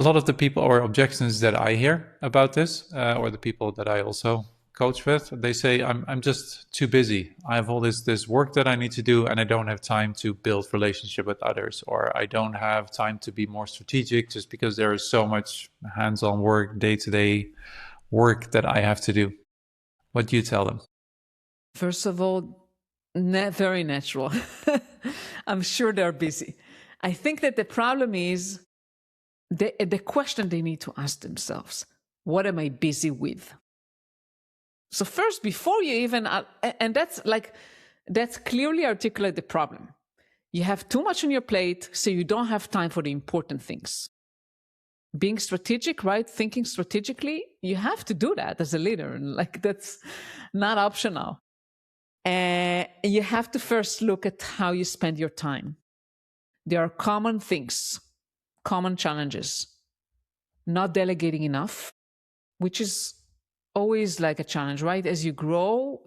A lot of the people or objections that I hear about this, or the people that I also coach with, they say, I'm just too busy. I have all this work that I need to do, and I don't have time to build relationship with others, or I don't have time to be more strategic just because there is so much hands-on work, day-to-day work that I have to do. What do you tell them? First of all, very natural. I'm sure they're busy. I think that the problem is the question they need to ask themselves: what am I busy with? So first, before you even, and that's clearly articulate the problem. You have too much on your plate, so you don't have time for the important things. Being strategic, right? Thinking strategically, you have to do that as a leader. Like, that's not optional. You have to first look at how you spend your time. There are common things, common challenges. Not delegating enough, which is always like a challenge, right? As you grow,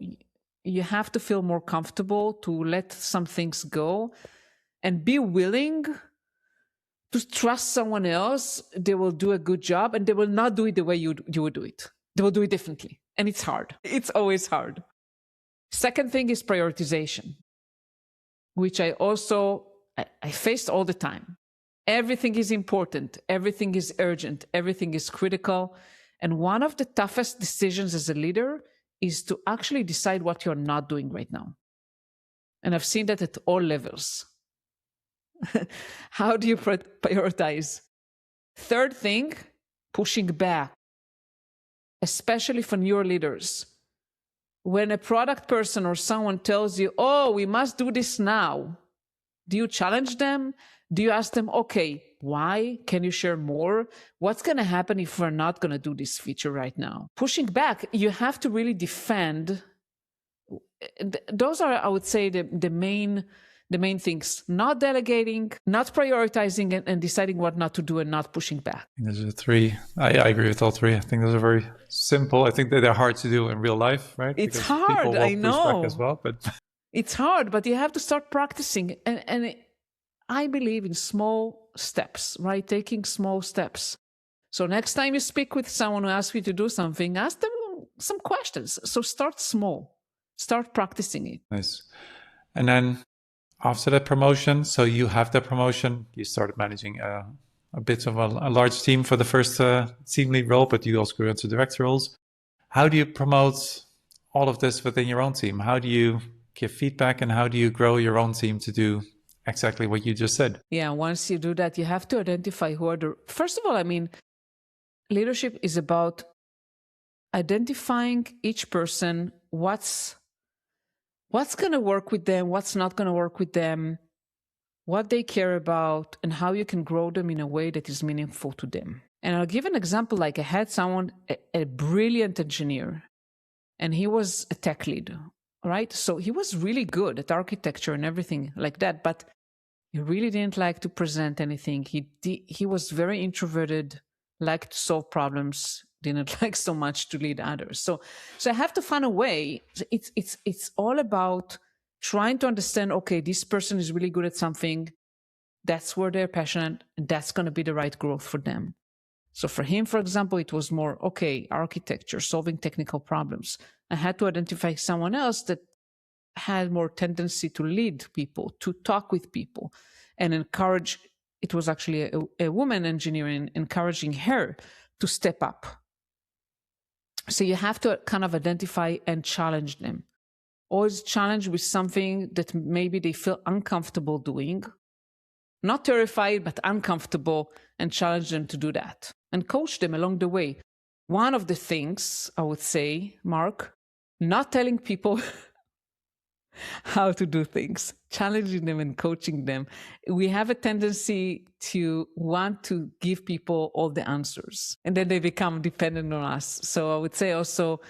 you have to feel more comfortable to let some things go and be willing to trust someone else. They will do a good job, and they will not do it the way you would do it. They will do it differently. And it's hard. It's always hard. Second thing is prioritization, which I faced all the time. Everything is important. Everything is urgent. Everything is critical. And one of the toughest decisions as a leader is to actually decide what you're not doing right now. And I've seen that at all levels. How do you prioritize? Third thing, pushing back, especially for newer leaders. When a product person or someone tells you, oh, we must do this now, do you challenge them? Do you ask them, okay, why? Can you share more? What's going to happen if we're not going to do this feature right now? Pushing back, you have to really defend. Those are, I would say, the main things. Not delegating, not prioritizing, and deciding what not to do, and not pushing back. Those are three. I agree with all three. I think those are very simple. I think that they're hard to do in real life, right? It's because hard, people will I know. push back as well, but it's hard, but you have to start practicing. And I believe in small steps, right? Taking small steps. So next time you speak with someone who asks you to do something, ask them some questions. So start small. Start practicing it. Nice. And then after that promotion, so you have that promotion, you started managing a bit of a large team for the first team lead role, but you also grew into director roles. How do you promote all of this within your own team? How do you give feedback, and how do you grow your own team to do exactly what you just said? Yeah, once you do that, you have to identify who are the... First of all, I mean, leadership is about identifying each person, what's going to work with them, what's not going to work with them, what they care about, and how you can grow them in a way that is meaningful to them. And I'll give an example. Like, I had someone, a brilliant engineer, and he was a tech lead, right? So he was really good at architecture and everything like that, but he really didn't like to present anything. He was very introverted, liked to solve problems, didn't like so much to lead others. So I have to find a way. It's all about trying to understand, okay, this person is really good at something. That's where they're passionate, and that's going to be the right growth for them. So for him, for example, it was more, okay, architecture, solving technical problems. I had to identify someone else that had more tendency to lead people, to talk with people, and encourage. It was actually a woman engineer, and encouraging her to step up. So you have to kind of identify and challenge them. Always challenge with something that maybe they feel uncomfortable doing. Not terrified, but uncomfortable, and challenge them to do that. And coach them along the way. One of the things, I would say, Mark, not telling people how to do things, challenging them and coaching them. We have a tendency to want to give people all the answers, and then they become dependent on us. So I would say also,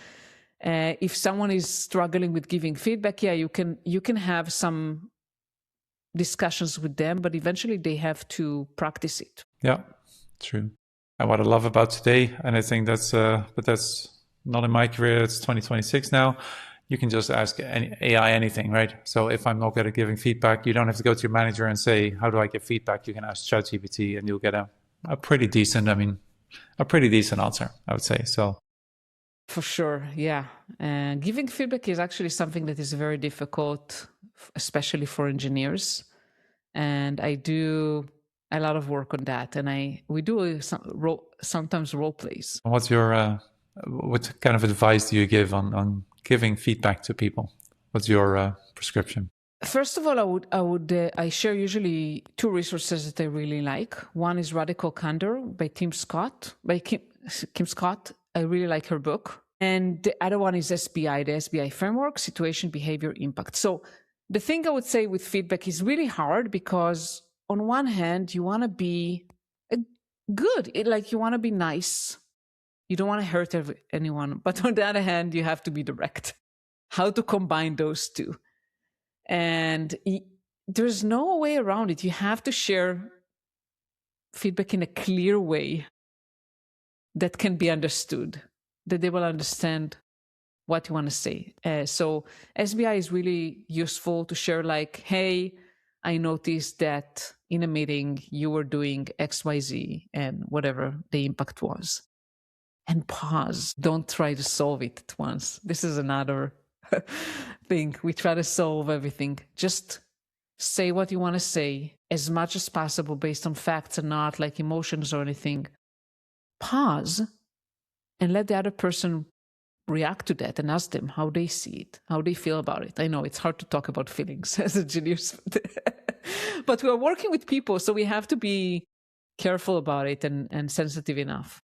if someone is struggling with giving feedback, yeah, you can have some discussions with them, but eventually they have to practice it. Yeah, true. And what I love about today, and I think but that's not in my career, it's 2026 now, you can just ask any AI anything, right? So if I'm not good at giving feedback, you don't have to go to your manager and say, how do I give feedback? You can ask ChatGPT and you'll get a a pretty decent, a pretty decent answer, I would say. So for sure, yeah. And giving feedback is actually something that is very difficult, especially for engineers. And I do a lot of work on that. And we do sometimes role plays. what's your what kind of advice do you give on giving feedback to people? What's your prescription? First of all, I share usually two resources that I really like. One is Radical Candor by Kim Scott. I really like her book. And the other one is SBI, the SBI framework, situation, behavior, impact. So the thing I would say with feedback is really hard because on one hand, you want to be good. You want to be nice. You don't want to hurt anyone. But on the other hand, you have to be direct. How to combine those two? And there's no way around it. You have to share feedback in a clear way that can be understood, that they will understand what you want to say. So SBI is really useful to share like, hey, I noticed that in a meeting you were doing XYZ and whatever the impact was. And pause. Don't try to solve it at once. This is another thing. We try to solve everything. Just say what you want to say as much as possible based on facts and not like emotions or anything. Pause and let the other person react to that and ask them how they see it, how they feel about it. I know it's hard to talk about feelings as engineers, but we are working with people, so we have to be careful about it and sensitive enough.